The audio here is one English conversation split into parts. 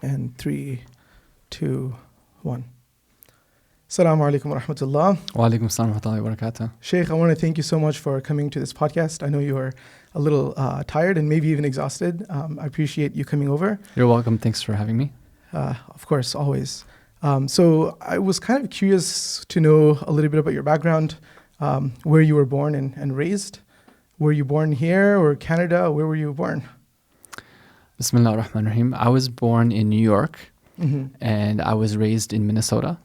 And 3, 2, 1. Assalamu alaikum wa rahmatullah. Wa alaikum assalam wa rahmatullahi wa barakatuh. Sheikh, I want to thank you so much for coming to this podcast. I know you are a little tired and maybe even exhausted. I appreciate you coming over. You're welcome. Thanks for having me. Of course, always. So I was kind of curious to know a little bit about your background, where you were born and raised. Were you born here or Canada? Where were you born? Bismillah ar-Rahman ar-Rahim. I was born in New York, Mm-hmm. and I was raised in Minnesota.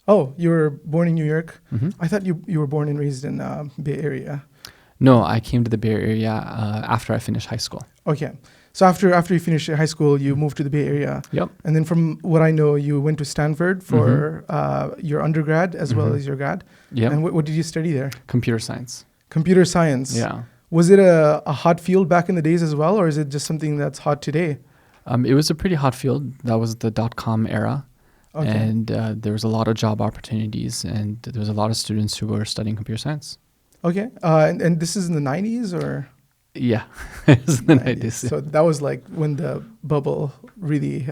Oh, you were born in New York? Mm-hmm. I thought you were born and raised in Bay Area. No, I came to the Bay Area after I finished high school. Okay. So after you finished high school, you moved to the Bay Area. Yep. And then from what I know, you went to Stanford for your undergrad as well as your grad. Yep. And what did you study there? Computer science. Computer science. Yeah. Was it a hot field back in the days as well, or is it just something that's hot today? It was a pretty hot field. That was the .com era. Okay. And there was a lot of job opportunities, and there was a lot of students who were studying computer science. Okay. And this is in the 90s or? Yeah, it was in the 90s. So that was like when the bubble really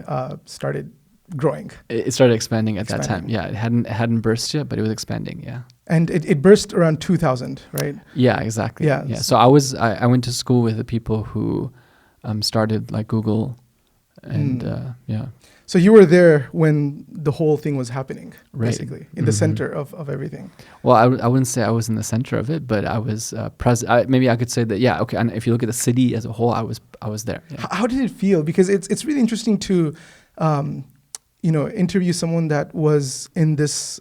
started growing. It started expanding at that time. Yeah, it hadn't burst yet, but it was expanding. Yeah. And it burst around 2000, right? Yeah, exactly. Yeah. Yeah. So I went to school with the people who started like Google, and yeah. So you were there when the whole thing was happening, Right. basically, in the center of everything. Well, I wouldn't say I was in the center of it, but I was present. Maybe I could say that. Yeah. Okay. And if you look at the city as a whole, I was there. Yeah. How did it feel? Because it's really interesting to, interview someone that was in this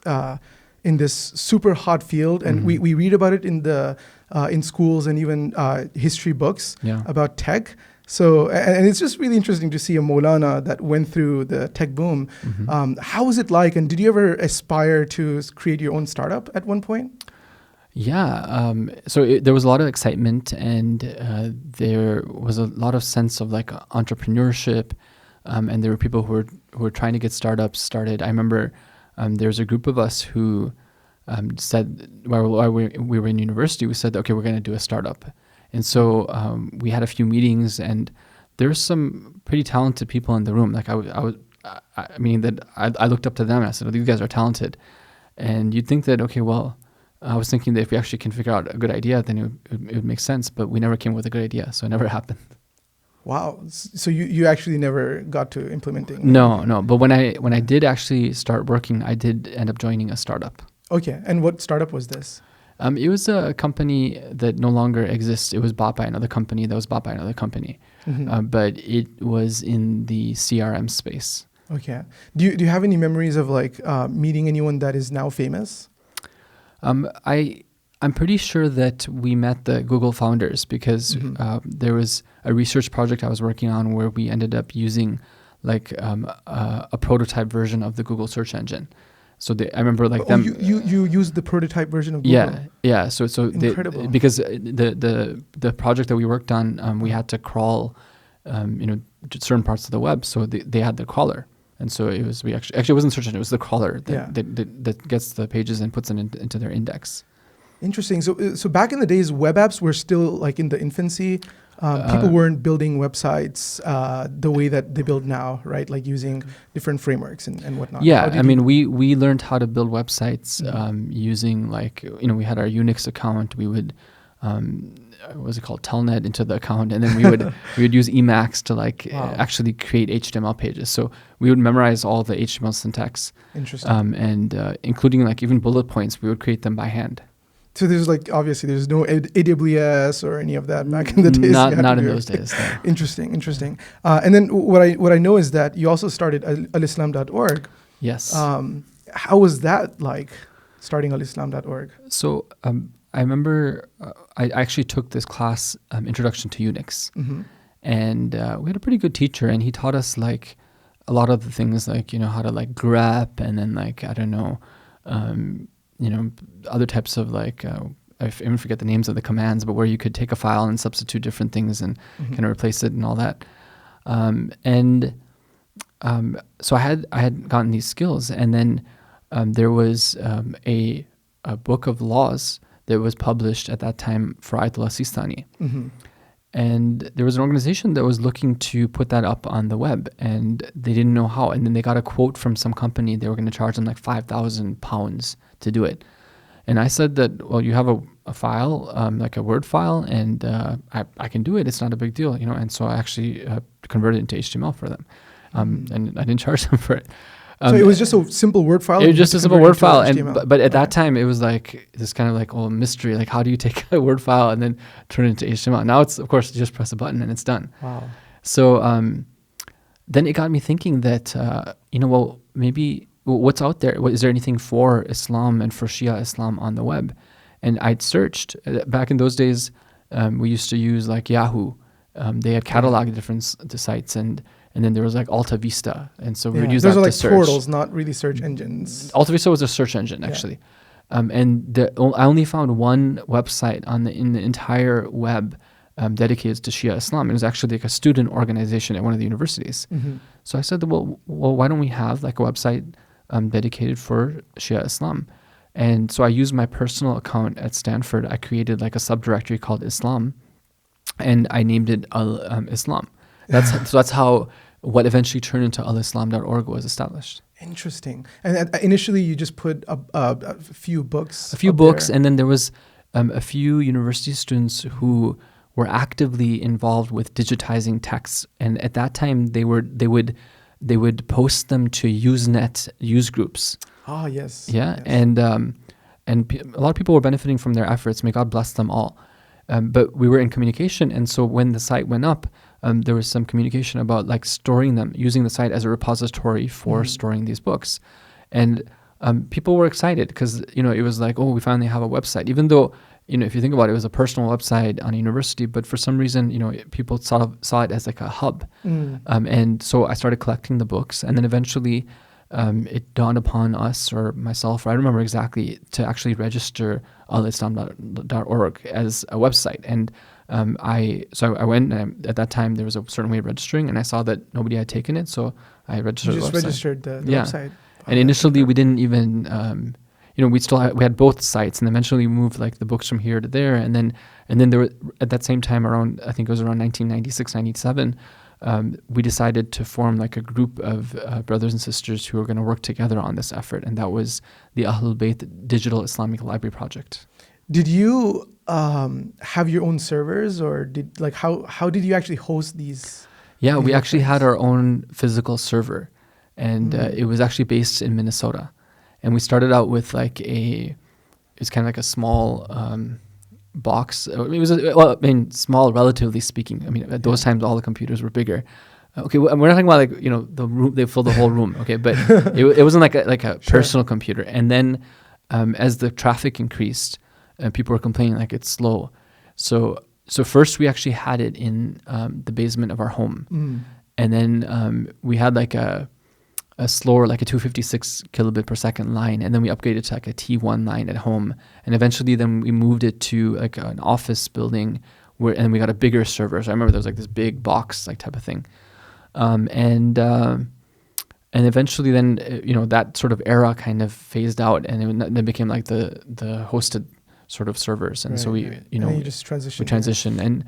super hot field, and we read about it in schools and even history books about tech. So, and it's just really interesting to see a Maulana that went through the tech boom. How was it like? And did you ever aspire to create your own startup at one point? Yeah. So there was a lot of excitement, and there was a lot of sense of like entrepreneurship, and there were people who were trying to get startups started. I remember there was a group of us who said while we were in university, we said, okay, we're going to do a startup. And so we had a few meetings, and there's some pretty talented people in the room. Like I looked up to them and I said, oh, these guys are talented. And you'd think that, okay, well, I was thinking that if we actually can figure out a good idea, then it would make sense. But we never came with a good idea, so it never happened. Wow. So you actually never got to implementing? No. But when I did actually start working, I did end up joining a startup. Okay. And what startup was this? It was a company that no longer exists. It was bought by another company that was bought by another company. But it was in the CRM space. Okay. Do you have any memories of like meeting anyone that is now famous? I'm pretty sure that we met the Google founders because there was a research project I was working on where we ended up using like a prototype version of the Google search engine. So I remember like them. You used the prototype version of Google. Yeah. So incredible. Because the project that we worked on, we had to crawl, certain parts of the web. So they had the crawler, and so it wasn't search engine. It was the crawler that gets the pages and puts it into their index. Interesting. So back in the days, web apps were still like in the infancy. People weren't building websites the way that they build now, right? Like using different frameworks and whatnot. Yeah, we learned how to build websites using we had our Unix account. We would, what was it called, Telnet into the account, and then we would use Emacs to actually create HTML pages. So we would memorize all the HTML syntax. Interesting. And including like even bullet points, we would create them by hand. So there's obviously there's no AWS or any of that back in the days. Not in those days. No. Interesting. And then what I know is that you also started alislam.org. Yes. How was that like, starting alislam.org? So I remember I actually took this class, Introduction to Unix, and we had a pretty good teacher, and he taught us like a lot of the things like how to like grep, and then like I don't know. Other types of like, I even forget the names of the commands, but where you could take a file and substitute different things and kind of replace it and all that. So I had gotten these skills, and then there was a book of laws that was published at that time for Ayatollah Sistani. And there was an organization that was looking to put that up on the web, and they didn't know how. And then they got a quote from some company. They were going to charge them like £5,000 to do it. And I said that, well, you have a file, like a Word file, and I can do it. It's not a big deal, And so I actually converted it into HTML for them, and I didn't charge them for it. So it was just a simple Word file? It was just a simple Word file. But at that Okay. time, it was like this kind of like mystery. Like, how do you take a Word file and then turn it into HTML? Now it's, of course, you just press a button and it's done. Wow. So then it got me thinking that, well, maybe what's out there? Is there anything for Islam and for Shia Islam on the web? And I'd searched. Back in those days, we used to use like Yahoo. They had cataloged different sites, and then there was like Alta Vista, and so we would use that to search. Those are like portals, not really search engines. Alta Vista was a search engine, actually. And I only found one website in the entire web dedicated to Shia Islam. It was actually like a student organization at one of the universities. Mm-hmm. So I said, well, why don't we have like a website dedicated for Shia Islam? And so I used my personal account at Stanford. I created like a subdirectory called Islam, and I named it Islam. That's how what eventually turned into alislam.org was established. Interesting. And initially, you just put a few books. A few books, and then there was a few university students who were actively involved with digitizing texts. And at that time, they would post them to Usenet use groups. Ah, yes. Yeah, yes. and a lot of people were benefiting from their efforts. May God bless them all. But we were in communication, and so when the site went up, there was some communication about like storing them, using the site as a repository for storing these books. And people were excited because, it was like, oh, we finally have a website. Even though, if you think about it, it was a personal website on a university, but for some reason, people saw it as like a hub. And so I started collecting the books, and then eventually it dawned upon us, or myself, or I don't remember exactly, to actually register alislam.org as a website. And I went, and at that time there was a certain way of registering, and I saw that nobody had taken it, so I registered. You just the website. registered the website. And initially we didn't even, we had both sites, and eventually we moved like the books from here to there, and then there were, at that same time, around, I think it was around 1996, 97. We decided to form like a group of brothers and sisters who were going to work together on this effort, and that was the Ahlul Bayt Digital Islamic Library Project. Did you have your own servers, or how did you actually host these? Yeah, we actually had our own physical server, and it was actually based in Minnesota. And we started out with it's kind of like a small box. It was small, relatively speaking. I mean, at those times, all the computers were bigger. Okay, we're not talking about the room. They filled the whole room. Okay, but it wasn't like a personal computer. And then as the traffic increased, people were complaining like it's slow. So first we actually had it in the basement of our home, and then we had like a slower, like a 256 kilobit per second line, and then we upgraded to like a T1 line at home, and eventually then we moved it to like an office building and we got a bigger server. So I remember there was like this big box like type of thing, and eventually then that sort of era kind of phased out, and it then became like the hosted sort of servers, and so we you just transitioned. We transitioned, and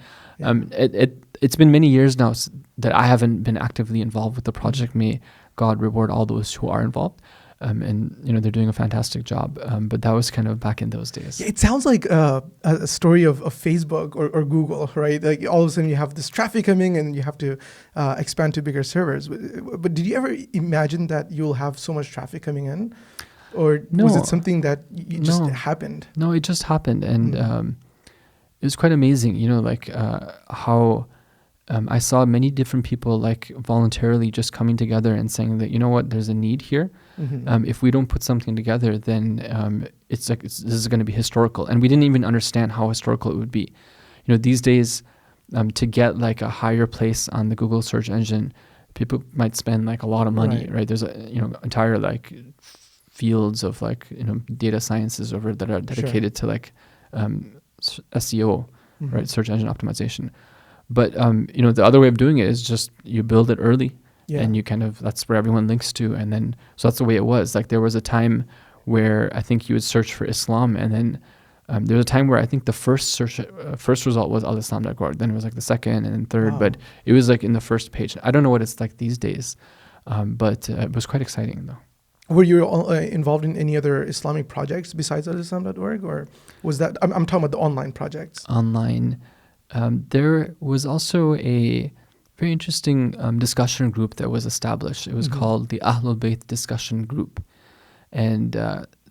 it's been many years now that I haven't been actively involved with the project. May God reward all those who are involved, and they're doing a fantastic job. But that was kind of back in those days. It sounds like a story of Facebook or Google, right? Like all of a sudden you have this traffic coming, and you have to expand to bigger servers. But did you ever imagine that you'll have so much traffic coming in, or was it something that just happened? No, it just happened, and it was quite amazing. How. I saw many different people like voluntarily just coming together and saying that, there's a need here. If we don't put something together, then this is going to be historical. And we didn't even understand how historical it would be. These days, to get like a higher place on the Google search engine, people might spend like a lot of money, right? There's entire like fields of like, data sciences that are dedicated to like SEO, right? Search engine optimization. But, the other way of doing it is just you build it early, and you that's where everyone links to. And then, so that's the way it was. Like there was a time where I think you would search for Islam, and then There was a time where I think the first result was alislam.org. Then it was like the second and then third, but it was like in the first page. I don't know what it's like these days, but it was quite exciting though. Were you involved in any other Islamic projects besides alislam.org, or was that, I'm talking about the online projects? Online. There was also a very interesting discussion group that was established. It was called the Ahlul Bayt Discussion Group. And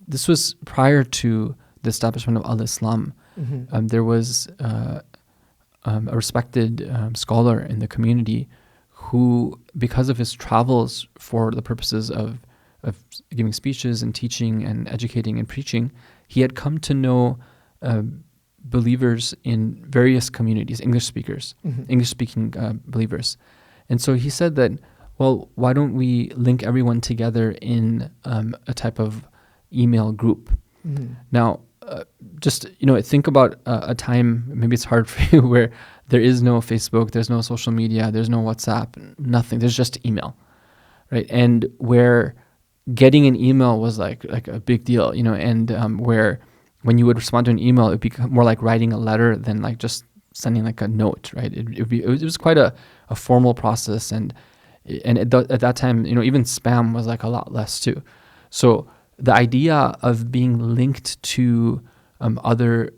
this was prior to the establishment of Al-Islam. There was a respected scholar in the community who, because of his travels for the purposes of giving speeches and teaching and educating and preaching, he had come to know believers in various communities, English speakers, English-speaking believers. And so he said that, well, why don't we link everyone together in a type of email group? Now, just, think about a time, maybe it's hard for you, where there is no Facebook, there's no social media, there's no WhatsApp, nothing, there's just email, right? And where getting an email was like a big deal, and where when you would respond to an email, it'd be more like writing a letter than like just sending like a note, right? It was quite a formal process, and at that time, even spam was like a lot less too. So the idea of being linked to other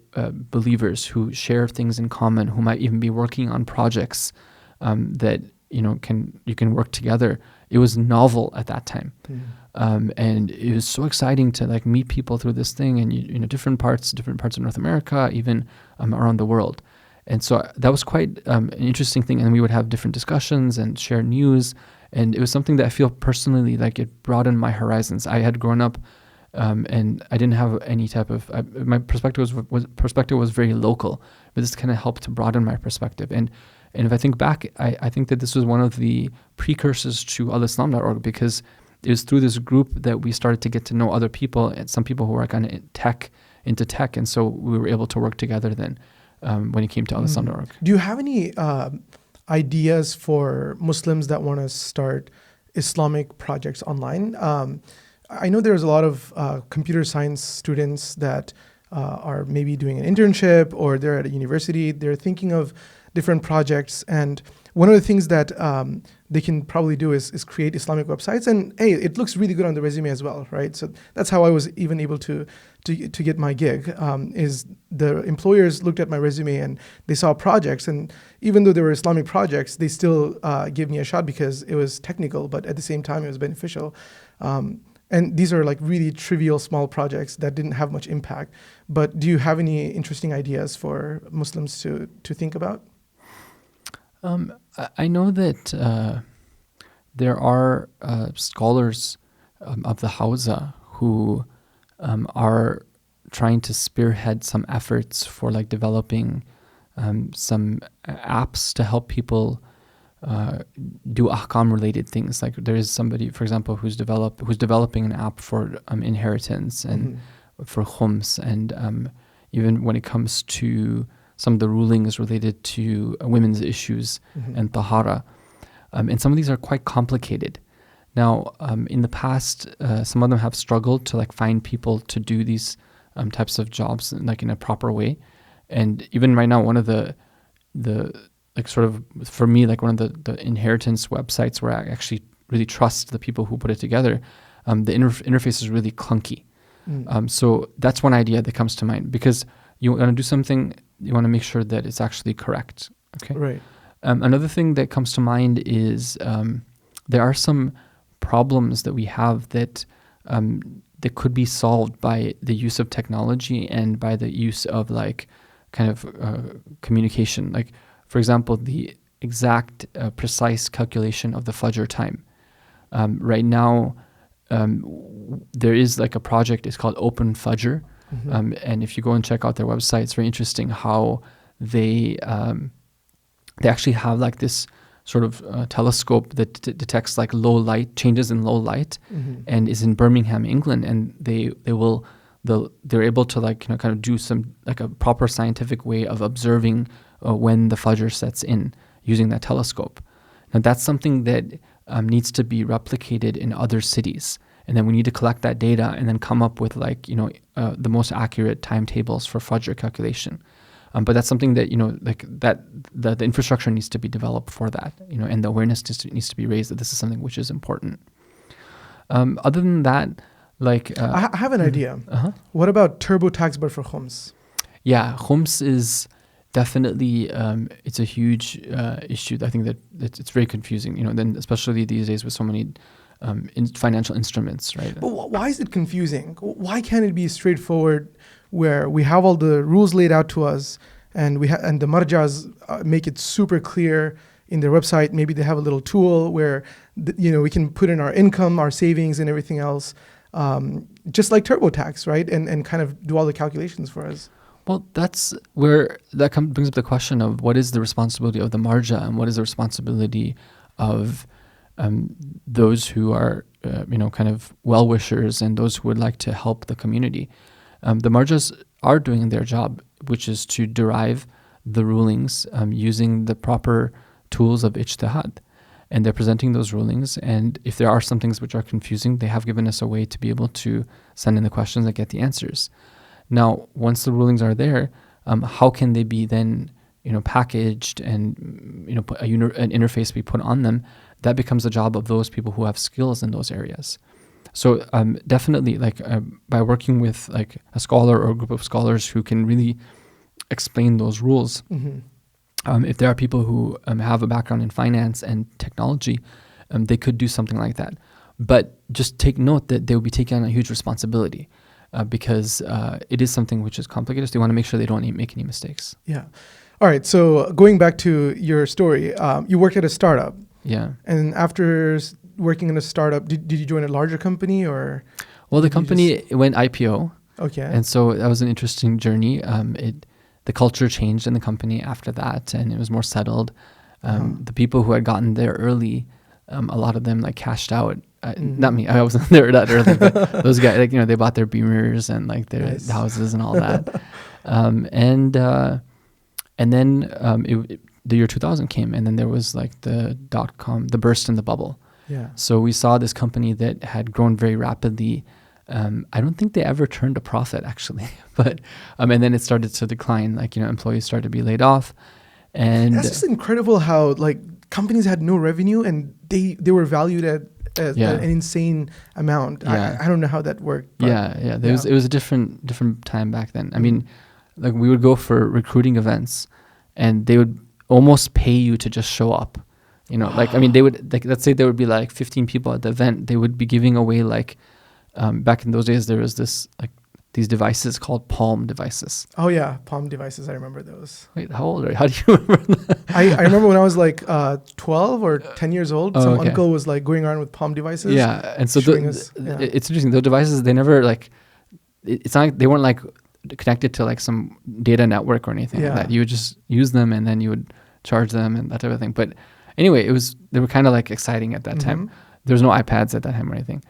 believers who share things in common, who might even be working on projects that you can work together, it was novel at that time. And it was so exciting to like meet people through this thing, and different parts of North America, even around the world. And so that was quite an interesting thing. And we would have different discussions and share news. And it was something that I feel personally like it broadened my horizons. I had grown up and I didn't have any type of, my perspective was very local, but this kind of helped to broaden my perspective. And if I think back, I think that this was one of the precursors to alislam.org, because it was through this group that we started to get to know other people, and some people who were kind of into tech. And so we were able to work together then when it came to Al-Islam.org. Do you have any ideas for Muslims that want to start Islamic projects online? I know there's a lot of computer science students that are maybe doing an internship, or they're at a university, they're thinking of different projects. And one of the things that they can probably do is create Islamic websites. And hey, it looks really good on the resume as well, right? So that's how I was even able to get my gig, is the employers looked at my resume and they saw projects. And even though they were Islamic projects, they still gave me a shot because it was technical, but at the same time, it was beneficial. And these are like really trivial, small projects that didn't have much impact. But do you have any interesting ideas for Muslims to think about? I know that there are scholars of the Hawza who are trying to spearhead some efforts for like developing some apps to help people do ahkam related things. Like there is somebody, for example, who's developing an app for inheritance and for khums, and even when it comes to some of the rulings related to women's issues and tahara. And some of these are quite complicated. Now, in the past, some of them have struggled to like find people to do these types of jobs like in a proper way. And even right now, one of the like sort of, for me, like one of the inheritance websites where I actually really trust the people who put it together, the interface is really clunky. So that's one idea that comes to mind, because you want to do something, you want to make sure that it's actually correct. Okay. Right. Another thing that comes to mind is there are some problems that we have that that could be solved by the use of technology and by the use of like kind of communication. Like, for example, the exact precise calculation of the Fajr time. Right now, there is like a project, it's called Open Fajr. And if you go and check out their website, it's very interesting how they actually have like this sort of telescope that detects like low light, changes in low light, and is in Birmingham, England. And they're able to like, kind of do some like a proper scientific way of observing when the Fajr sets in using that telescope. Now that's something that needs to be replicated in other cities. And then we need to collect that data and then come up with like, the most accurate timetables for Fajr calculation. But that's something that, the infrastructure needs to be developed for that, and the awareness needs to be raised that this is something which is important. Other than that, I have an idea. What about TurboTax but for khums? Yeah, khums is definitely, it's a huge issue. I think that it's very confusing, then especially these days with so many financial instruments, right? But why is it confusing? Why can't it be straightforward where we have all the rules laid out to us and and the marjas make it super clear in their website? Maybe they have a little tool where, we can put in our income, our savings and everything else, just like TurboTax, right? And kind of do all the calculations for us. Well, that's where brings up the question of what is the responsibility of the marja and what is the responsibility of those who are, kind of well-wishers and those who would like to help the community. The marjas are doing their job, which is to derive the rulings using the proper tools of ijtihad. And they're presenting those rulings. And if there are some things which are confusing, they have given us a way to be able to send in the questions and get the answers. Now, once the rulings are there, how can they be then, packaged and, an interface be put on them? That becomes the job of those people who have skills in those areas. So definitely, by working with like a scholar or a group of scholars who can really explain those rules, if there are people who have a background in finance and technology, they could do something like that. But just take note that they will be taking on a huge responsibility because it is something which is complicated. So they want to make sure they don't make any mistakes. Yeah. All right. So going back to your story, you worked at a startup. Yeah. And after working in a startup, did you join a larger company or? Well, the company went IPO. Okay. And so that was an interesting journey. The culture changed in the company after that, and it was more settled. The people who had gotten there early, a lot of them cashed out. Not me, I wasn't there that early, but those guys, they bought their Beamers and their houses and all that. And then the year 2000 came, and then there was the the burst in the bubble. Yeah. So we saw this company that had grown very rapidly. I don't think they ever turned a profit actually, but and then it started to decline. Employees started to be laid off, and that's just incredible how companies had no revenue and they were valued at an insane amount. Yeah. I don't know how that worked. It was a different time back then. I mean, we would go for recruiting events, and they would almost pay you to just show up. They would let's say there would be 15 people at the event. They would be giving away back in those days there was this these devices called Palm devices. Oh yeah, Palm devices. I remember those. Wait, how old are you? How do you remember that? I remember when I was 12 or 10 years old. Some uncle was going around with Palm devices. Yeah, and so it's interesting. Those devices, they never it's not they weren't connected to some data network or anything like that. You would just use them and then you would charge them and that type of thing. But anyway, they were kind of exciting at that time. There was no iPads at that time or anything.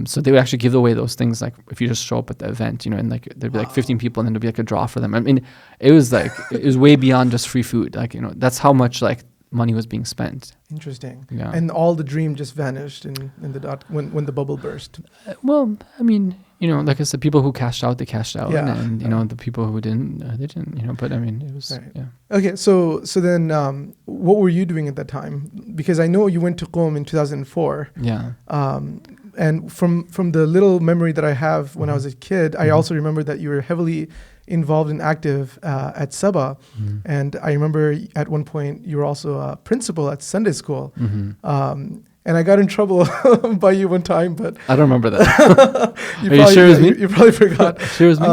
So they would actually give away those things if you just show up at the event, and there'd be 15 people and then there'd be a draw for them. I mean, it was it was way beyond just free food. That's how much money was being spent. Interesting. Yeah. And all the dream just vanished when the bubble burst. Well, I mean, like I said, people who cashed out, they cashed out, and the people who didn't, they didn't. But I mean, it was Okay, so then, what were you doing at that time? Because I know you went to Qom in 2004. Yeah. And from the little memory that I have when I was a kid, I also remember that you were heavily involved and active at Sabah. And I remember at one point you were also a principal at Sunday school. And I got in trouble by you one time, but I don't remember that. You sure it was me? You probably forgot. Sure it was me?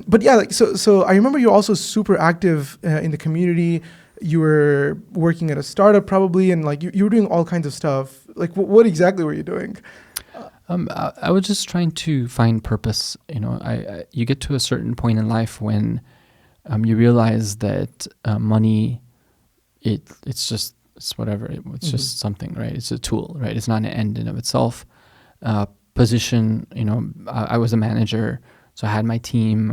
But yeah, so I remember you're also super active in the community. You were working at a startup probably, and you were doing all kinds of stuff. What exactly were you doing? I was just trying to find purpose. You get to a certain point in life when you realize that money, it's whatever. It's just something, right? It's a tool, right? It's not an end in of itself. Position, I was a manager, so I had my team.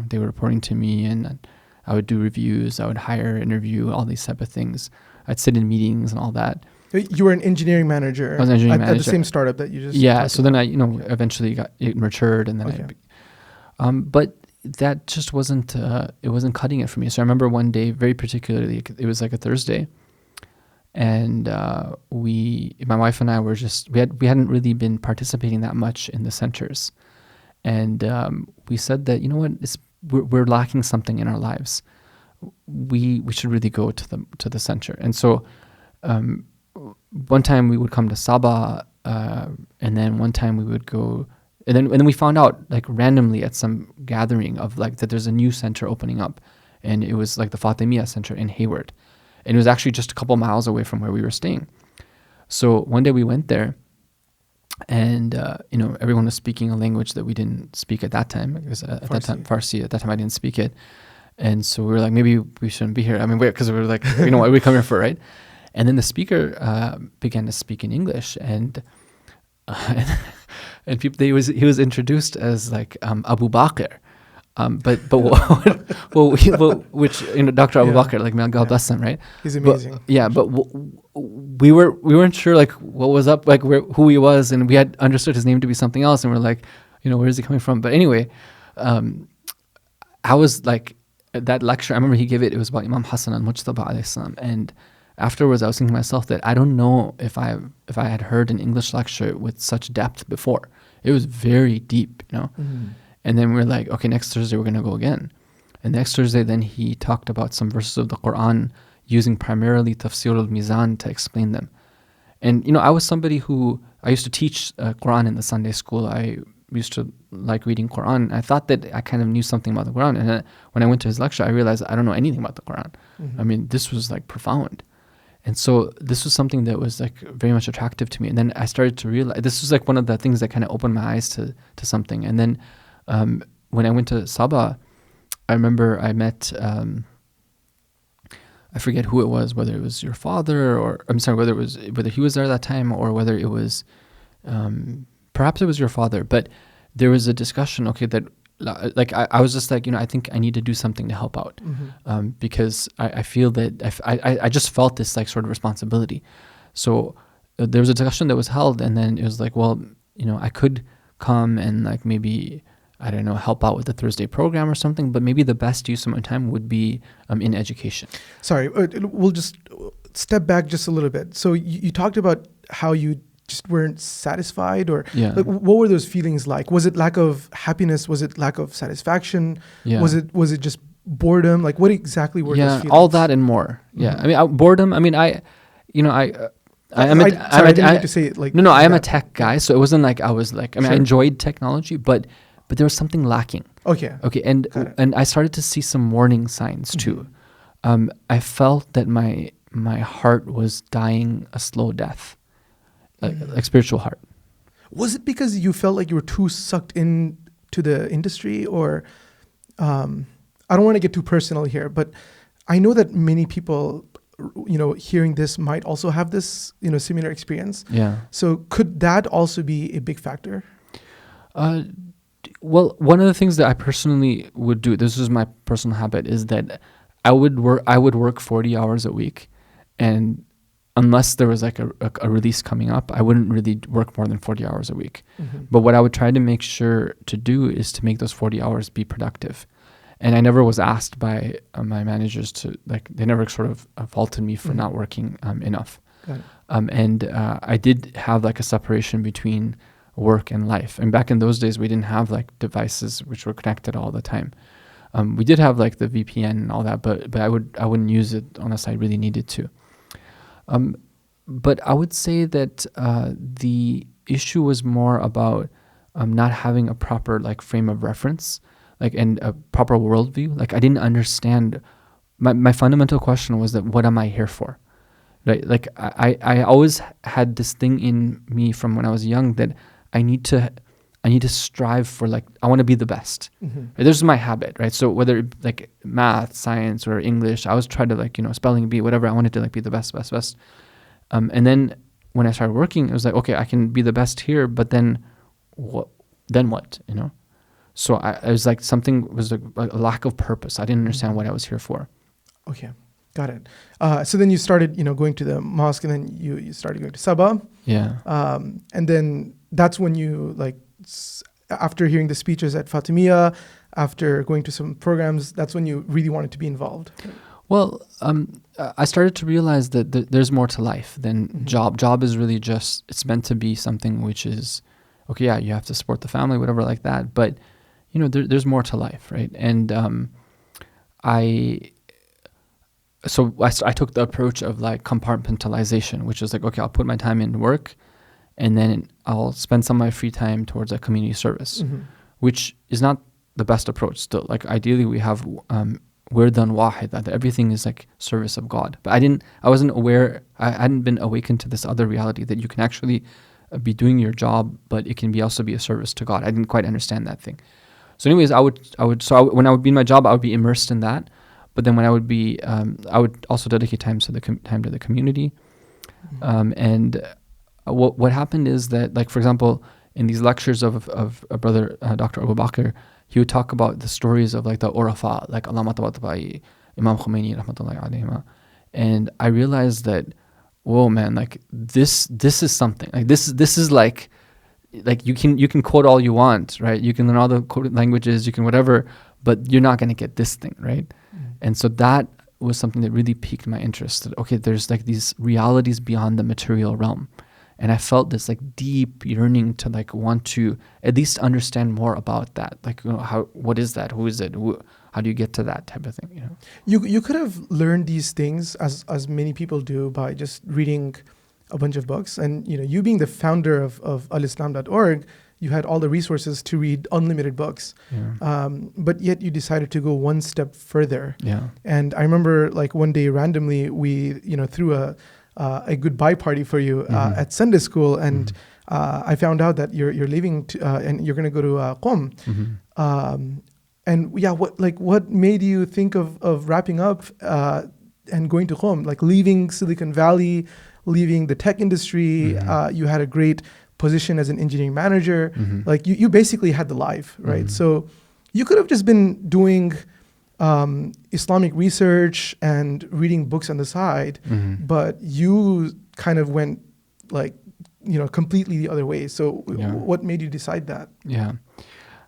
They were reporting to me, and I would do reviews. I would hire, interview, all these type of things. I'd sit in meetings and all that. You were an engineering manager. I was an engineering manager at the same startup that you just. Yeah. So then I, eventually it matured, and then but that just wasn't it wasn't cutting it for me. So I remember one day, very particularly, it was like a Thursday, and my wife and I were we hadn't really been participating that much in the centers, and we said that, you know what, we're lacking something in our lives. We should really go to the center. And so one time we would come to Sabah, and then one time we would go, and then we found out like randomly at some gathering of like that there's a new center opening up, and it was like the Fatimiyya Center in Hayward, and it was actually just a couple miles away from where we were staying. So one day we went there, and everyone was speaking a language that we didn't speak at that time, because at that time Farsi. At that time I didn't speak it, and so we were like, maybe we shouldn't be here. I mean, because we were like, what are we coming here for, right? And then the speaker began to speak in English, and people, he was introduced as like Abu Bakr, but which Dr. Abu Bakr, like, may God bless him, right? He's amazing. But we weren't sure like what was up, like who he was, and we had understood his name to be something else, and we're like, where is he coming from? But anyway, I was like, that lecture, I remember he gave it. It was about Imam Hassan al-Mujtaba alayhi salam, and afterwards, I was thinking to myself that I don't know if I had heard an English lecture with such depth before. It was very deep, Mm-hmm. And then we're like, okay, next Thursday we're going to go again. And next Thursday, then he talked about some verses of the Quran using primarily Tafsir al-Mizan to explain them. And, I was somebody I used to teach Quran in the Sunday school. I used to like reading Quran. I thought that I kind of knew something about the Quran. And when I went to his lecture, I realized I don't know anything about the Quran. Mm-hmm. I mean, this was like profound. And so this was something that was like very much attractive to me. And then I started to realize, this was like one of the things that kind of opened my eyes to something. And then when I went to Sabah, I remember I met, I forget who it was, whether it was your father, or I'm sorry, whether he was there at that time, or whether it was, perhaps it was your father. But there was a discussion, that like I was just like, I think I need to do something to help out, Mm-hmm. because I feel that I just felt this like sort of responsibility. So there was a discussion that was held, and then it was like, well, I could come and like maybe, I don't know, help out with the Thursday program or something, but maybe the best use of my time would be in education. Sorry, we'll just step back just a little bit. So you talked about how you just weren't satisfied, or like, what were those feelings like? Was it lack of happiness? Was it lack of satisfaction? Yeah. Was it just boredom? Like, what exactly were those feelings? All that and more. Yeah. Mm-hmm. I mean, boredom. I mean, I am a tech guy, so it wasn't like I was like, I enjoyed technology, but there was something lacking. Okay, and I started to see some warning signs too. I felt that my heart was dying a slow death, like spiritual heart. Was it because you felt like you were too sucked in to the industry, or I don't want to get too personal here, but I know that many people, hearing this might also have this, similar experience. Yeah. So could that also be a big factor? Well, one of the things that I personally would do, this is my personal habit, is that I would work 40 hours a week, and unless there was like a release coming up, I wouldn't really work more than 40 hours a week. Mm-hmm. But what I would try to make sure to do is to make those 40 hours be productive. And I never was asked by my managers to, like, they never sort of faulted me for Mm-hmm. not working enough. Got it. And I did have like a separation between work and life. And back in those days, we didn't have like devices which were connected all the time. We did have like the VPN and all that, but I wouldn't use it unless I really needed to. But I would say that the issue was more about not having a proper like frame of reference, like, and a proper worldview. Like, I didn't understand. My fundamental question was that, what am I here for? Right? Like, I always had this thing in me from when I was young that I need to strive for, like, I want to be the best. Mm-hmm. Right? This is my habit, right? So whether like math, science, or English, I always try to, like, spelling bee, whatever. I wanted to like be the best. And then when I started working, it was like, okay, I can be the best here, but then what? So I was like, something was like a lack of purpose. I didn't understand what I was here for. Okay. Got it. So then you started, going to the mosque, and then you started going to Sabah. Yeah. And then that's when you after hearing the speeches at Fatimiyya, after going to some programs, that's when you really wanted to be involved. Well, I started to realize that there's more to life than job. Job is really just, it's meant to be something which is, okay, yeah, you have to support the family, whatever like that. But, there's more to life, right? And I took the approach of compartmentalization, which is okay, I'll put my time in work, and then I'll spend some of my free time towards a community service, which is not the best approach still. Ideally we have wirdan wahid, that everything is service of God. But I wasn't aware, I hadn't been awakened to this other reality that you can actually be doing your job, but it can also be a service to God. I didn't quite understand that thing. So anyways, when I would be in my job, I would be immersed in that. But then when I would be, I would also dedicate time to the community. And what happened is that, for example, in these lectures of a brother, Dr. Abu Bakr, he would talk about the stories of the Urafa, Allama Tabatabai, Imam Khomeini, rahmatullahi alayhima. And I realized that, whoa, man, this is something. This is you can quote all you want, right? You can learn all the coded languages, you can whatever, but you're not going to get this thing, right? And so that was something that really piqued my interest. That, okay, there's these realities beyond the material realm. And I felt this deep yearning to want to at least understand more about that. What is that? Who is it? How do you get to that type of thing? You could have learned these things as many people do by just reading a bunch of books. And you being the founder of alislam.org, you had all the resources to read unlimited books. Yeah. But yet you decided to go one step further. Yeah. And I remember one day randomly we threw a goodbye party for you at Sunday school, and I found out that you're leaving and you're going to go to Qom. And yeah, what made you think of wrapping up and going to Qom, leaving Silicon Valley, leaving the tech industry? You had a great position as an engineering manager. You basically had the life, right? So you could have just been doing Islamic research and reading books on the side, but you kind of went completely the other way. So what made you decide that? Yeah.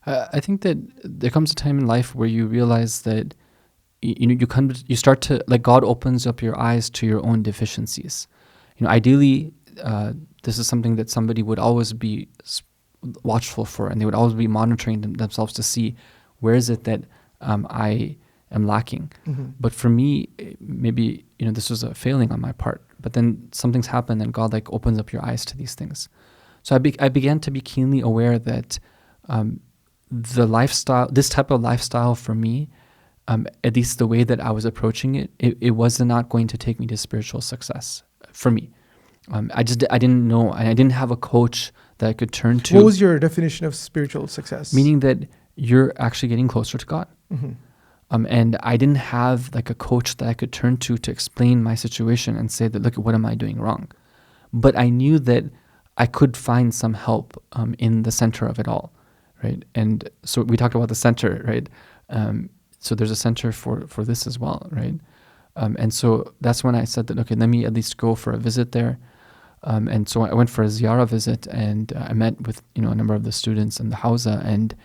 I think that there comes a time in life where you realize that you start to, God opens up your eyes to your own deficiencies. Ideally, this is something that somebody would always be watchful for, and they would always be monitoring themselves to see where is it that I am lacking. But for me, maybe this was a failing on my part. But then something's happened, and God opens up your eyes to these things. So I began to be keenly aware that the lifestyle, this type of lifestyle for me, at least the way that I was approaching it was not going to take me to spiritual success for me. I didn't know, and I didn't have a coach that I could turn to. What was your definition of spiritual success? Meaning that you're actually getting closer to God. And I didn't have a coach that I could turn to explain my situation and say that, look, what am I doing wrong? But I knew that I could find some help in the center of it all, right? And so we talked about the center, right? So there's a center for this as well, right? And so that's when I said that, okay, let me at least go for a visit there. And so I went for a ziyarah visit, and I met with a number of the students in the Hawza, and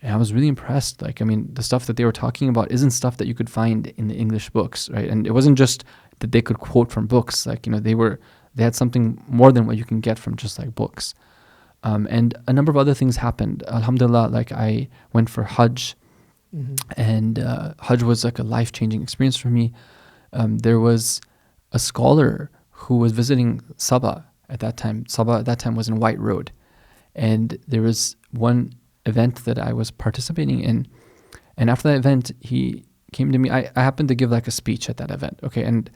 I was really impressed. The stuff that they were talking about isn't stuff that you could find in the English books, right? And it wasn't just that they could quote from books. They had something more than what you can get from just books. And a number of other things happened. Alhamdulillah, I went for Hajj, and Hajj was a life-changing experience for me. There was a scholar who was visiting Sabah at that time. Sabah at that time was in White Road. And there was one event that I was participating in. And after that event, he came to me. I happened to give a speech at that event. Okay. And,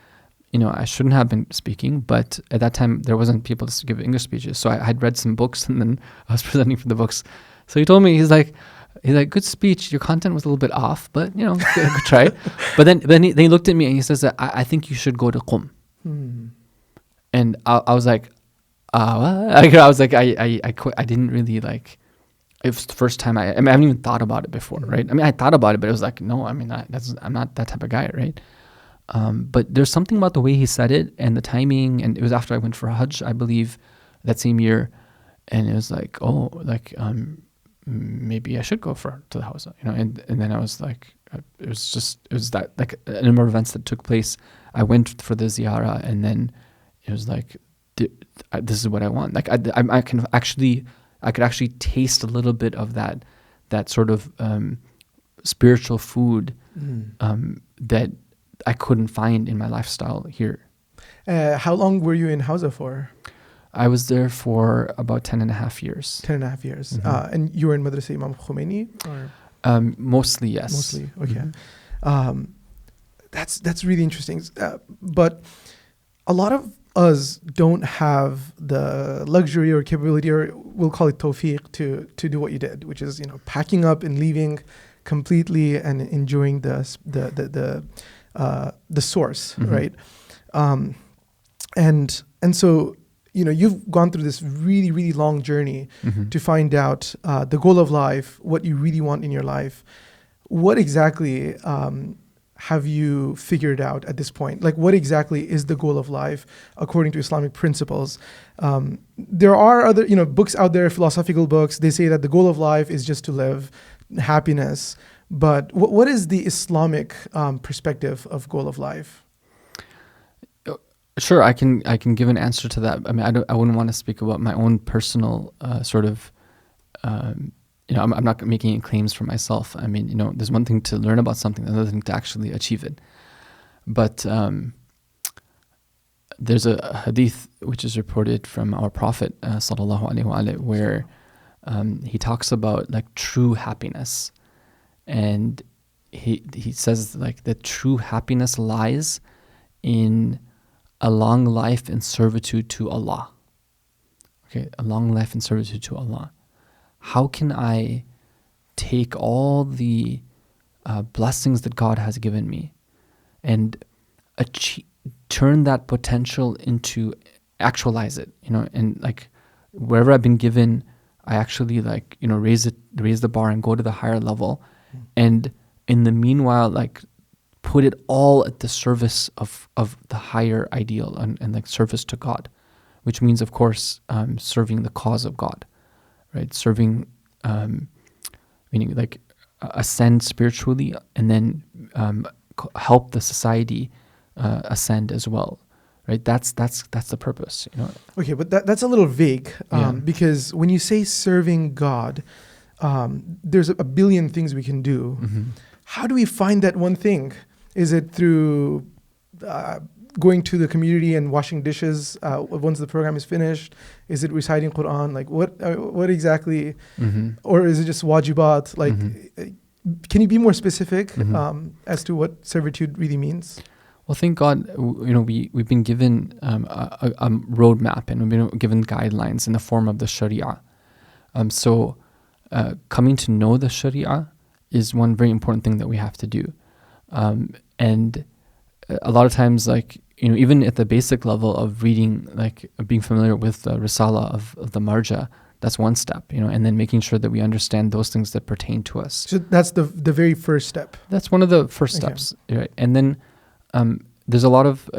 I shouldn't have been speaking, but at that time there wasn't people to give English speeches. So I had read some books, and then I was presenting for the books. So he told me, he's like, good speech. Your content was a little bit off, but good try. But then he looked at me and he says that I think you should go to Qom. And I was like, what? I was like, I quit. I didn't really it was the first time I haven't even thought about it before, right? I thought about it, but it was no, I'm not that type of guy, right? But there's something about the way he said it and the timing, and it was after I went for Hajj, I believe, that same year, and it was like, oh, like maybe I should go to the Hawza, and then I was like, it was that like a number of events that took place. I went for the ziyarah, and then it was like, this is what I want. Like I could actually taste a little bit of that sort of spiritual food that I couldn't find in my lifestyle here. How long were you in Hawza for? I was there for about 10.5 years. 10.5 years. And you were in Madrasa Imam Khomeini? Or? Mostly, yes. Mostly, okay. That's really interesting. But a lot of us don't have the luxury or capability, or we'll call it tawfiq, to do what you did, which is packing up and leaving completely and enjoying the source, right? And so you've gone through this really, really long journey to find out the goal of life, what you really want in your life. What exactly have you figured out at this point? Like, what exactly is the goal of life according to Islamic principles? There are other, books out there, philosophical books. They say that the goal of life is just to live, happiness. But what is the Islamic perspective of goal of life? Sure, I can give an answer to that. I mean, I wouldn't want to speak about my own personal sort of. I'm not making any claims for myself. I mean, there's one thing to learn about something, another thing to actually achieve it. But there's a hadith which is reported from our Prophet sallallahu alaihi wasallam, where he talks about like true happiness, and he says like that true happiness lies in a long life in servitude to Allah. Okay, a long life in servitude to Allah. How can I take all the blessings that God has given me and turn that potential into actualize it, and like wherever I've been given, I actually raise the bar and go to the higher level, and in the meanwhile, like put it all at the service of the higher ideal and like service to God, which means, of course, serving the cause of God, right? Serving, meaning like ascend spiritually, and then help the society ascend as well, right? That's the purpose, Okay, but that's a little vague, because when you say serving God, there's a billion things we can do. How do we find that one thing? Is it through going to the community and washing dishes once the program is finished? Is it reciting Quran? Like what exactly? Or is it just wajibat? Like, can you be more specific as to what servitude really means? Well, thank God, we've been given a roadmap, and we've been given guidelines in the form of the Sharia. So coming to know the Sharia is one very important thing that we have to do. And a lot of times, like, even at the basic level of reading, like being familiar with the Risala of the Marja, that's one step, and then making sure that we understand those things that pertain to us. So that's the very first step. That's one of the first steps, right? And then there's a lot of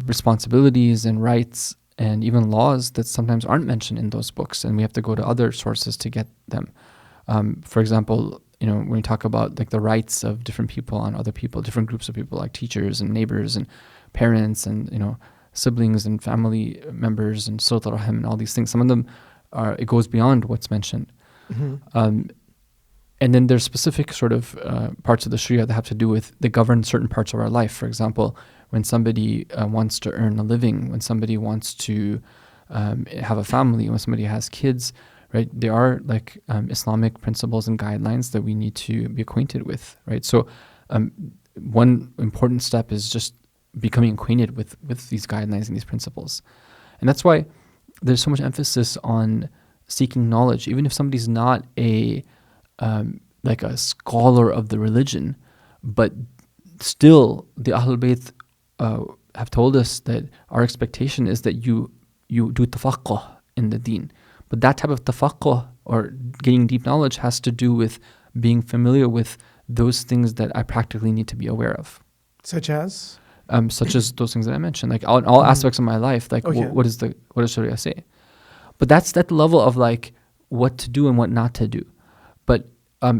responsibilities and rights and even laws that sometimes aren't mentioned in those books, and we have to go to other sources to get them. For example, when we talk about like the rights of different people on other people, different groups of people, like teachers and neighbors and parents and siblings and family members and Silat Rahim and all these things, some of them it goes beyond what's mentioned. And then there's specific sort of parts of the Sharia that have to do with, they govern certain parts of our life. For example, when somebody wants to earn a living, when somebody wants to have a family, when somebody has kids, right? There are like Islamic principles and guidelines that we need to be acquainted with, right? So one important step is just becoming acquainted with these guidelines and these principles. And that's why there's so much emphasis on seeking knowledge, even if somebody's not like a scholar of the religion, but still the Ahlul Bayt have told us that our expectation is that you do tafaqquh in the deen. But that type of tafaqquh, or getting deep knowledge, has to do with being familiar with those things that I practically need to be aware of. Such as? Such as those things that I mentioned, like all aspects of my life, like what does Sharia say? But that's that level of like what to do and what not to do. But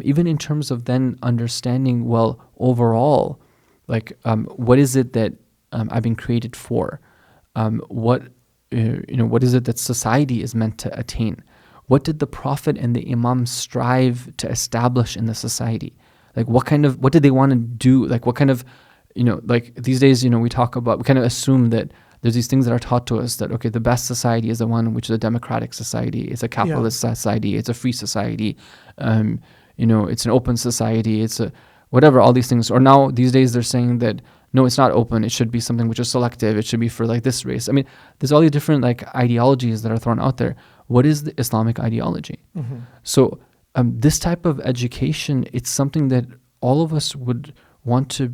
even in terms of then understanding, well, overall, like what is it that I've been created for? What is it that society is meant to attain? What did the Prophet and the Imam strive to establish in the society? Like what did they want to do? Like what kind of, like these days, we talk about, we kind of assume that there's these things that are taught to us that, okay, the best society is the one which is a democratic society. It's a capitalist society. It's a free society. It's an open society. It's a whatever, all these things. Or now these days they're saying that, no, it's not open. It should be something which is selective. It should be for like this race. I mean, there's all these different like ideologies that are thrown out there. What is the Islamic ideology? Mm-hmm. So this type of education, it's something that all of us would want to,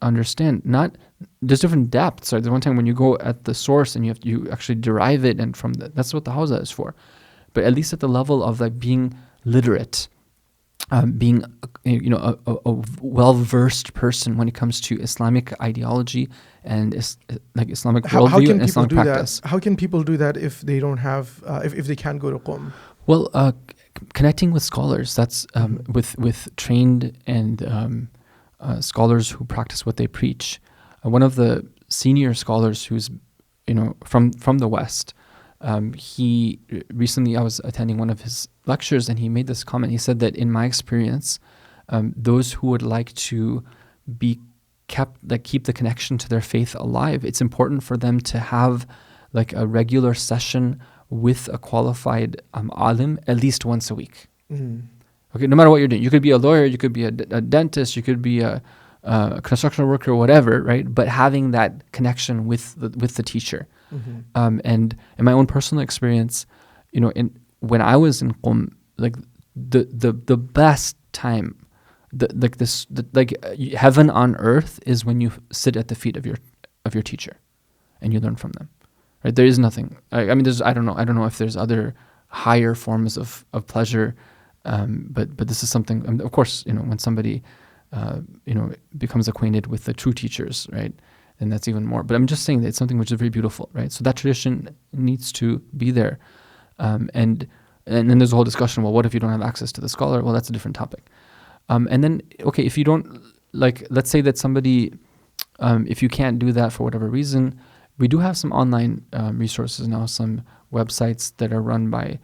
understand. Not there's different depths. Right? There's one time when you go at the source and you actually derive it, and from that's what the Hawza is for. But at least at the level of like being literate, being a well-versed person when it comes to Islamic ideology and like Islamic worldview and Islamic practice. How can people do that if they don't have if they can't go to Qom? Well, connecting with scholars. That's with trained and scholars who practice what they preach. One of the senior scholars who's from the West. He recently, I was attending one of his lectures, and he made this comment. He said that in my experience, those who would like to keep the connection to their faith alive, it's important for them to have like a regular session with a qualified alim at least once a week. Mm. Okay, no matter what you're doing, you could be a lawyer, you could be a dentist, you could be a construction worker, whatever, right? But having that connection with the teacher. Mm-hmm. And in my own personal experience, when I was in Qom, like the best time, heaven on earth is when you sit at the feet of your teacher, and you learn from them. Right? There is nothing. I mean, I don't know if there's other higher forms of pleasure, but this is something. Of course, when somebody becomes acquainted with the true teachers, right? And that's even more. But I'm just saying that it's something which is very beautiful, right? So that tradition needs to be there. And then there's a whole discussion, well, what if you don't have access to the scholar? Well, that's a different topic. And then, okay, if you don't, like, let's say that somebody, if you can't do that for whatever reason, we do have some online resources now, some websites that are run by,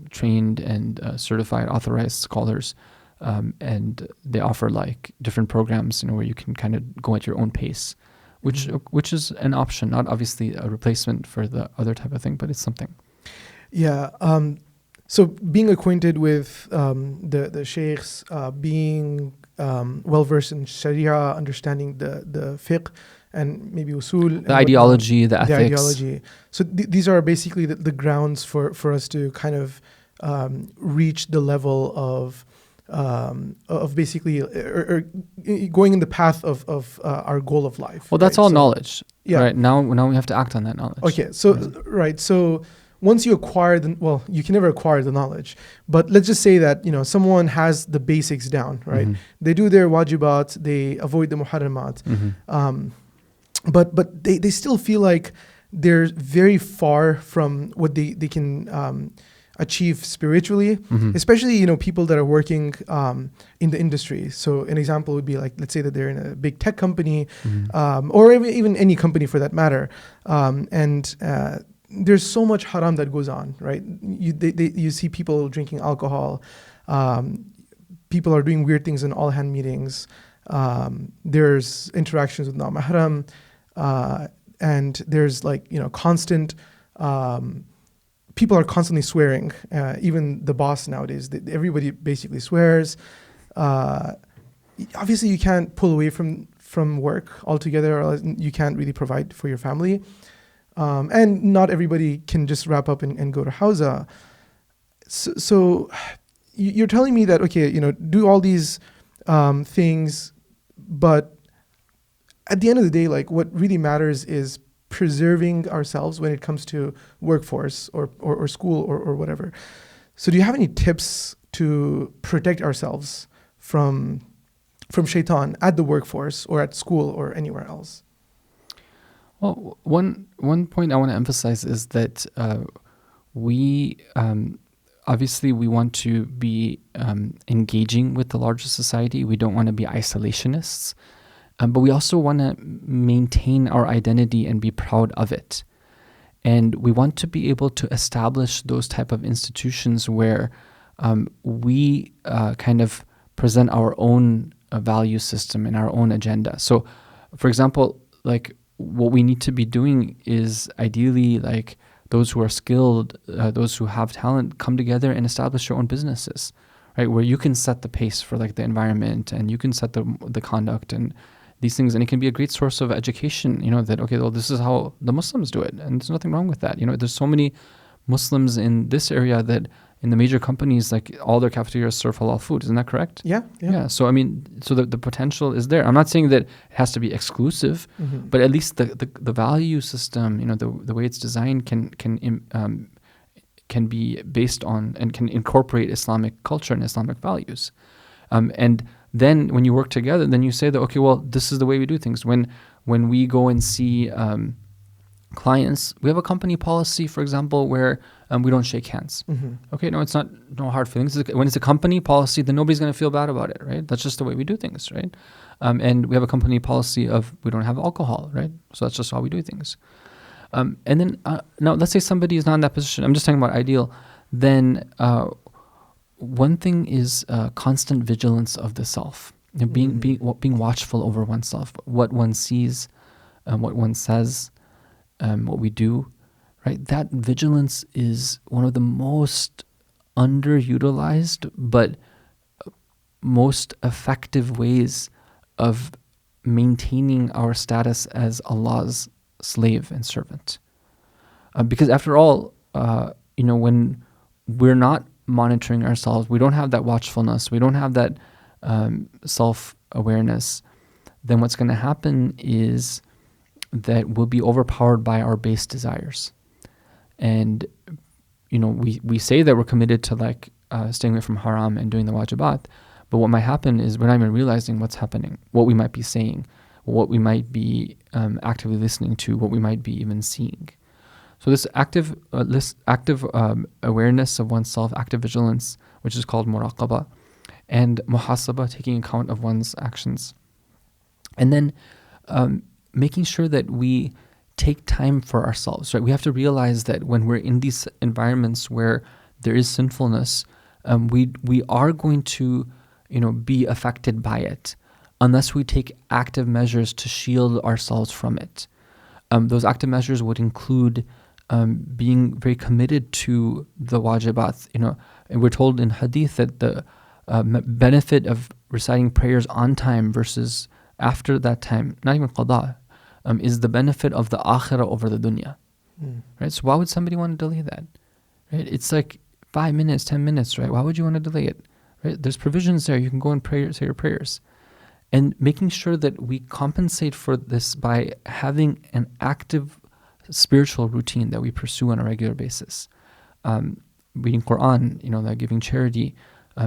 trained and certified, authorized scholars. And they offer like different programs, where you can kind of go at your own pace, which is an option, not obviously a replacement for the other type of thing, but it's something. Yeah. So being acquainted with the sheikhs, being well versed in Sharia, understanding the fiqh and maybe usul, the ideology, the ethics. The ideology. So these are basically the grounds for us to kind of reach the level of basically or going in the path of our goal of life. Well, that's all knowledge. Yeah. Right. Now we have to act on that knowledge. Okay. So right. So once you acquire you can never acquire the knowledge, but let's just say that someone has the basics down. Right. Mm-hmm. They do their wajibat. They avoid the muharramat. Mm-hmm. But they still feel like they're very far from what they can achieve spiritually, mm-hmm. especially people that are working in the industry. So an example would be like, let's say that they're in a big tech company, mm-hmm. Or even any company for that matter, and there's so much haram that goes on, right? You see people drinking alcohol, people are doing weird things in all hand meetings. There's interactions with non-mahram, and there's constant. People are constantly swearing. Even the boss nowadays, everybody basically swears. Obviously, you can't pull away from work altogether, or you can't really provide for your family. And not everybody can just wrap up and go to Hawza. So you're telling me that, okay, do all these things, but at the end of the day, what really matters is preserving ourselves when it comes to workforce or school or whatever. So do you have any tips to protect ourselves from from shaitan at the workforce or at school or anywhere else? Well, one point I want to emphasize is that we obviously we want to be engaging with the larger society. We don't want to be isolationists, but we also want to maintain our identity and be proud of it. And we want to be able to establish those type of institutions where we kind of present our own value system and our own agenda. So, for example, like what we need to be doing is ideally like those who are skilled, those who have talent, come together and establish your own businesses, right? Where you can set the pace for like the environment and you can set the conduct and these things, and it can be a great source of education, that, okay, well, this is how the Muslims do it, and there's nothing wrong with that. There's so many Muslims in this area that in the major companies, like all their cafeterias serve halal food. Isn't that correct? Yeah. So, I mean, so the potential is there. I'm not saying that it has to be exclusive, but at least the value system, the way it's designed can be based on and can incorporate Islamic culture and Islamic values. And then when you work together, then you say that, okay, well, this is the way we do things. When we go and see clients, we have a company policy, for example, where we don't shake hands. Okay, no, it's not no hard feelings. When it's a company policy, then nobody's going to feel bad about it, right? That's just the way we do things, right? And we have a company policy of we don't have alcohol, right? So that's just how we do things. And then now let's say somebody is not in that position. I'm just talking about ideal. Then one thing is constant vigilance of the self, being watchful over oneself, what one sees, what one says, what we do, right? That vigilance is one of the most underutilized but most effective ways of maintaining our status as Allah's slave and servant. Because after all, when we're not monitoring ourselves, we don't have that watchfulness, we don't have that self-awareness, then what's going to happen is that we'll be overpowered by our base desires. And, we say that we're committed to like staying away from haram and doing the wajibat, but what might happen is we're not even realizing what's happening, what we might be saying, what we might be actively listening to, what we might be even seeing. So this active awareness of oneself, active vigilance, which is called muraqabah, and muhasabah, taking account of one's actions. And then making sure that we take time for ourselves, right? We have to realize that when we're in these environments where there is sinfulness, we are going to, be affected by it unless we take active measures to shield ourselves from it. Those active measures would include being very committed to the wajibat, and we're told in hadith that the benefit of reciting prayers on time versus after that time, not even qada, is the benefit of the akhirah over the dunya. Right? So why would somebody want to delay that? Right? It's like 5 minutes, 10 minutes, right? Why would you want to delay it? Right? There's provisions there. You can go and pray, say your prayers. And making sure that we compensate for this by having an active spiritual routine that we pursue on a regular basis. Reading Quran, like giving charity,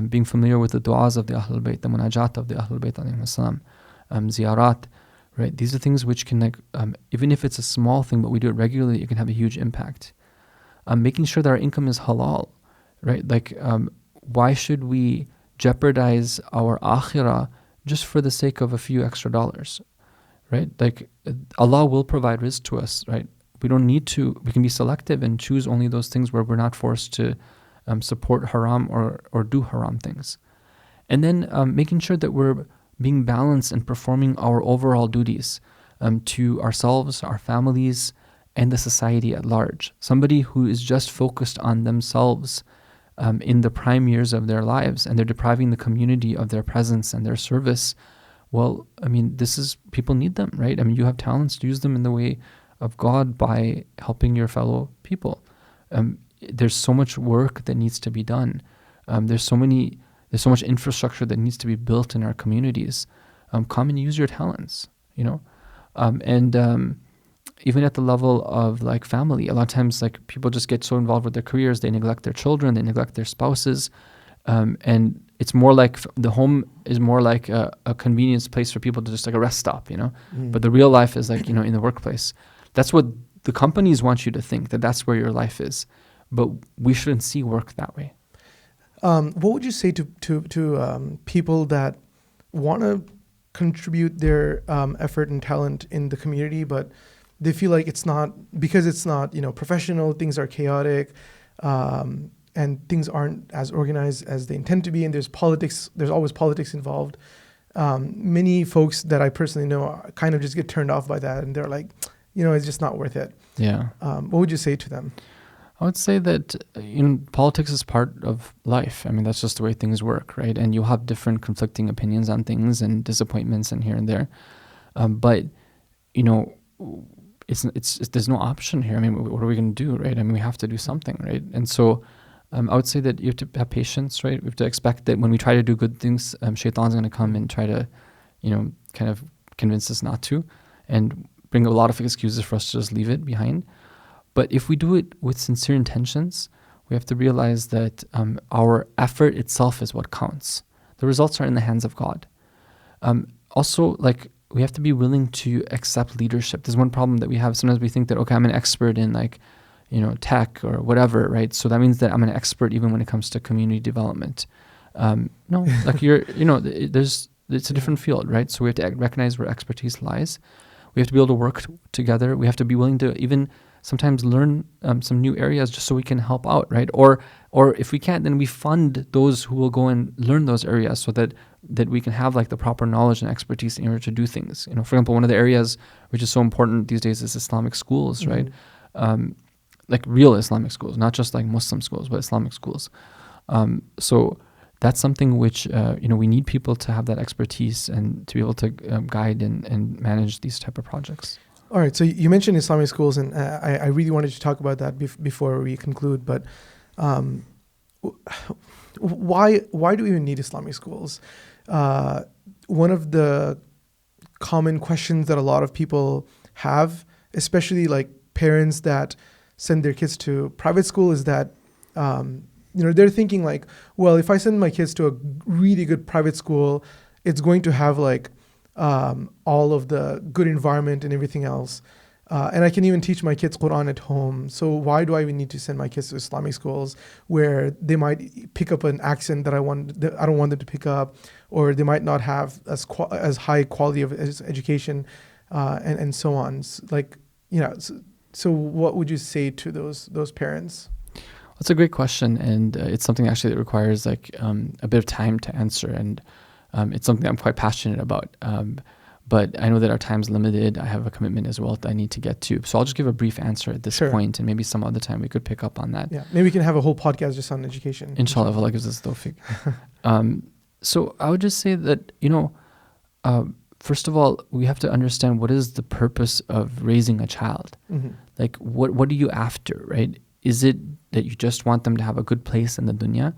being familiar with the du'as of the Ahlul Bayt, the munajat of the Ahlul Bayt alayhim salam, ziyarat, right? These are things which can, even if it's a small thing, but we do it regularly, it can have a huge impact. Making sure that our income is halal, right? Like, why should we jeopardize our akhirah just for the sake of a few extra dollars, right? Like, Allah will provide rizq to us, right? We don't need to, we can be selective and choose only those things where we're not forced to support haram or do haram things. And then making sure that we're being balanced and performing our overall duties to ourselves, our families, and the society at large. Somebody who is just focused on themselves in the prime years of their lives, and they're depriving the community of their presence and their service. Well, I mean, people need them, right? I mean, you have talents, use them in the way of God by helping your fellow people. There's so much work that needs to be done. There's so much infrastructure that needs to be built in our communities. Come and use your talents, and even at the level of like family, a lot of times like people just get so involved with their careers, they neglect their children, they neglect their spouses, and it's more like the home is more like a convenience place for people to just like a rest stop, But the real life is like, in the workplace. That's what the companies want you to think, that that's where your life is. But we shouldn't see work that way. What would you say to people that want to contribute their effort and talent in the community, but they feel like it's not professional, things are chaotic, and things aren't as organized as they intend to be, and there's always politics involved. Many folks that I personally know kind of just get turned off by that, and they're like, it's just not worth it. Yeah. What would you say to them? I would say that politics is part of life. I mean, that's just the way things work, right? And you'll have different conflicting opinions on things and disappointments and here and there. But it's there's no option here. I mean, what are we going to do, right? I mean, we have to do something, right? And so I would say that you have to have patience, right? We have to expect that when we try to do good things, shaitan's going to come and try to, kind of convince us not to, and bring a lot of excuses for us to just leave it behind. But if we do it with sincere intentions, we have to realize that our effort itself is what counts. The results are in the hands of God. Also, like, we have to be willing to accept leadership. There's one problem that we have. Sometimes we think that, okay, I'm an expert in tech or whatever, right? So that means that I'm an expert even when it comes to community development. No, like it's a different field, right? So we have to recognize where expertise lies. We have to be able to work together. We have to be willing to even sometimes learn some new areas just so we can help out, right? Or if we can't, then we fund those who will go and learn those areas so that we can have like the proper knowledge and expertise in order to do things. For example, one of the areas which is so important these days is Islamic schools, right? Like real Islamic schools, not just like Muslim schools, but Islamic schools. So that's something which, we need people to have that expertise and to be able to guide and manage these type of projects. All right. So you mentioned Islamic schools, and I really wanted to talk about that before we conclude. But why do we even need Islamic schools? One of the common questions that a lot of people have, especially like parents that send their kids to private school, is that they're thinking like, well, if I send my kids to a really good private school, it's going to have like all of the good environment and everything else. And I can even teach my kids Quran at home. So why do I even need to send my kids to Islamic schools where they might pick up an accent that I don't want them to pick up, or they might not have as high quality of education, and so on. So what would you say to those parents? That's a great question, and it's something actually that requires like a bit of time to answer, and it's something I'm quite passionate about. But I know that our time's limited. I have a commitment as well that I need to get to. So I'll just give a brief answer at this point, and maybe some other time we could pick up on that. Yeah, maybe we can have a whole podcast just on education. Inshallah, if Allah gives us tawfiq. So I would just say that, first of all, we have to understand what is the purpose of raising a child. Mm-hmm. Like, what are you after, right? Is it that you just want them to have a good place in the dunya?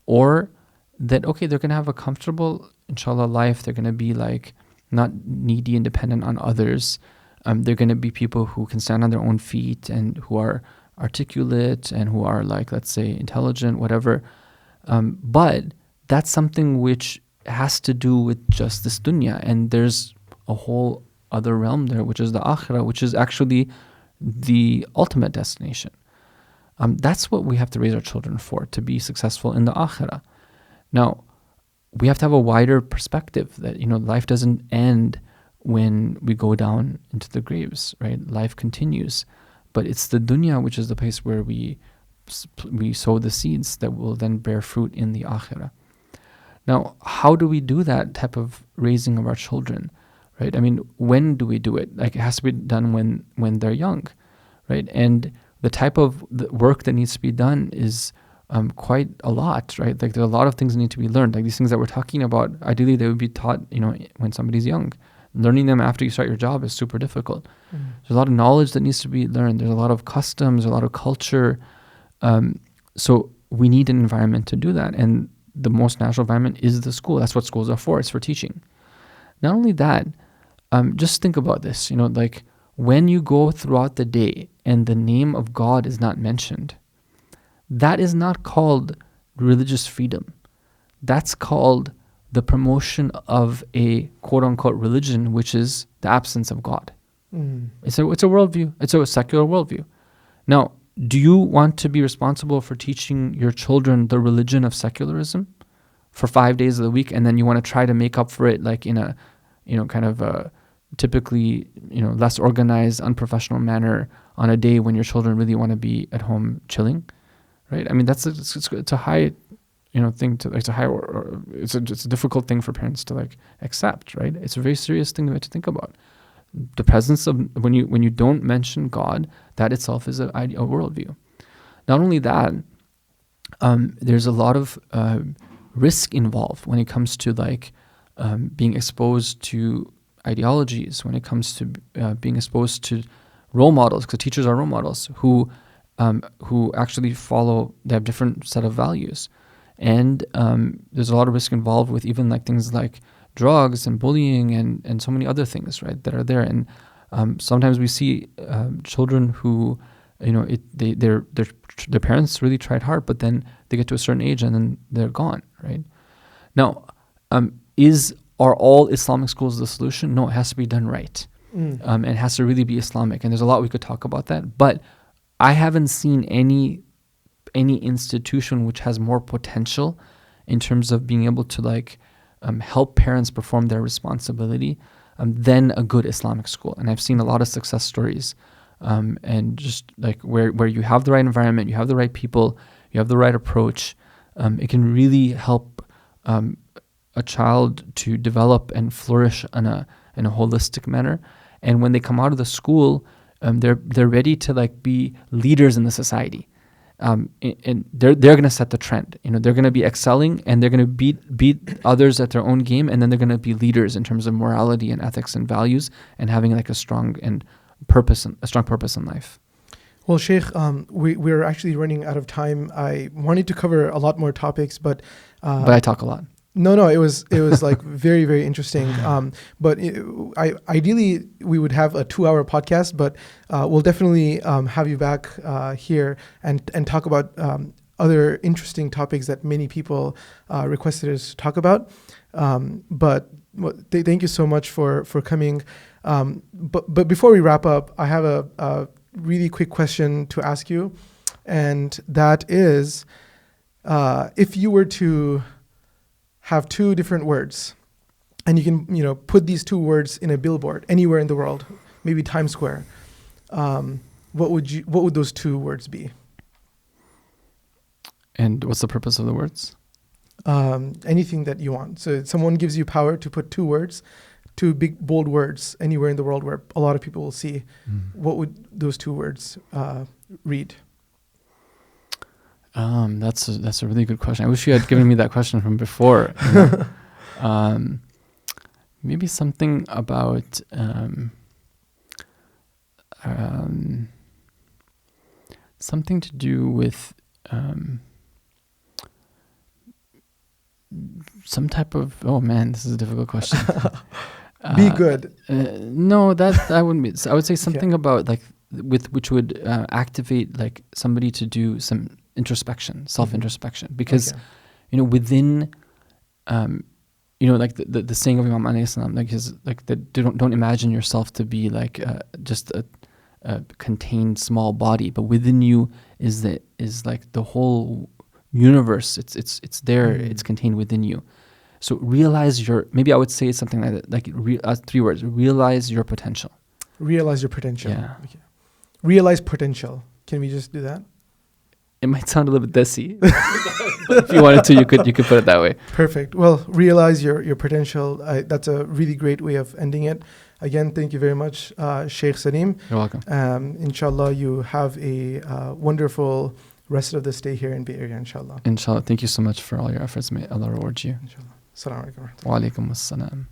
Or that, okay, they're going to have a comfortable, inshallah, life. They're going to be like not needy and dependent on others. They're going to be people who can stand on their own feet and who are articulate and who are like, let's say, intelligent, whatever. But that's something which has to do with just this dunya. And there's a whole other realm there, which is the akhirah, which is actually the ultimate destination. That's what we have to raise our children for, to be successful in the akhirah. Now, we have to have a wider perspective that, life doesn't end when we go down into the graves, right? Life continues. But it's the dunya which is the place where we sow the seeds that will then bear fruit in the akhirah. Now, how do we do that type of raising of our children, right? I mean, when do we do it? Like, it has to be done when they're young, right? And the type of the work that needs to be done is quite a lot, right? Like, there are a lot of things that need to be learned. Like, these things that we're talking about, ideally they would be taught, when somebody's young. Learning them after you start your job is super difficult. Mm-hmm. There's a lot of knowledge that needs to be learned. There's a lot of customs, a lot of culture. So we need an environment to do that. And the most natural environment is the school. That's what schools are for. It's for teaching. Not only that, just think about this, like when you go throughout the day and the name of God is not mentioned, that is not called religious freedom. that's called the promotion of a quote-unquote religion, which is the absence of God. It's a worldview. It's a secular worldview. Now, do you want to be responsible for teaching your children the religion of secularism for 5 days of the week, and then you want to try to make up for it like in a, kind of a typically, less organized, unprofessional manner on a day when your children really want to be at home chilling, right? I mean, it's a high, thing to, it's a high, or it's a difficult thing for parents to like accept, right? It's a very serious thing to think about. The presence of, when you don't mention God, that itself is a worldview. Not only that, there's a lot of risk involved when it comes to like being exposed to ideologies, when it comes to being exposed to role models, because teachers are role models who actually they have different set of values, and there's a lot of risk involved with even like things like drugs and bullying and so many other things, right, that are there. And sometimes we see children who, their parents really tried hard, but then they get to a certain age and then they're gone, right? Now, are all Islamic schools the solution? No, it has to be done right. It has to really be Islamic. And there's a lot we could talk about that. But I haven't seen any institution which has more potential in terms of being able to like help parents perform their responsibility than a good Islamic school. And I've seen a lot of success stories, and just like where you have the right environment, you have the right people, you have the right approach, it can really help a child to develop and flourish in a holistic manner. And when they come out of the school, they're ready to like be leaders in the society. And they're going to set the trend. They're going to be excelling, and they're going to beat others at their own game, and then they're going to be leaders in terms of morality and ethics and values, and having like a strong purpose in life. Well, Sheikh, we're actually running out of time. I wanted to cover a lot more topics, but I talk a lot. No, it was like very, very interesting. But ideally we would have a 2-hour podcast, but we'll definitely have you back here and talk about other interesting topics that many people requested us to talk about. But thank you so much for coming. But before we wrap up, I have a really quick question to ask you, and that is, if you were to have 2 different words, and you can put these 2 words in a billboard anywhere in the world, maybe Times Square, what would those 2 words be? And what's the purpose of the words? Anything that you want. So someone gives you power to put 2 words, 2 big bold words anywhere in the world where a lot of people will see. What would those 2 words read? That's a really good question. I wish you had given me that question from before. Maybe something about something to do with some type of. Oh man, this is a difficult question. Be good. No, that wouldn't be. I would say something about like which would activate like somebody to do some introspection, self-introspection, because within like the saying of Imam alayhi salam, like his like that don't imagine yourself to be like just a contained small body, but within you is like the whole universe. It's there. It's contained within you. So realize maybe I would say something like that, like 3 words: realize your potential. Realize your potential. Yeah. Okay. Realize potential. Can we just do that? It might sound a little bit desi. If you wanted to, you could put it that way. Perfect. Well, realize your potential. That's a really great way of ending it. Again, thank you very much, Sheikh Salim. You're welcome. Inshallah, you have a wonderful rest of the stay here in Bay Area, inshallah. Inshallah. Thank you so much for all your efforts. May Allah reward you. Inshallah. Assalamu alaikum. Wa alaikum assalam.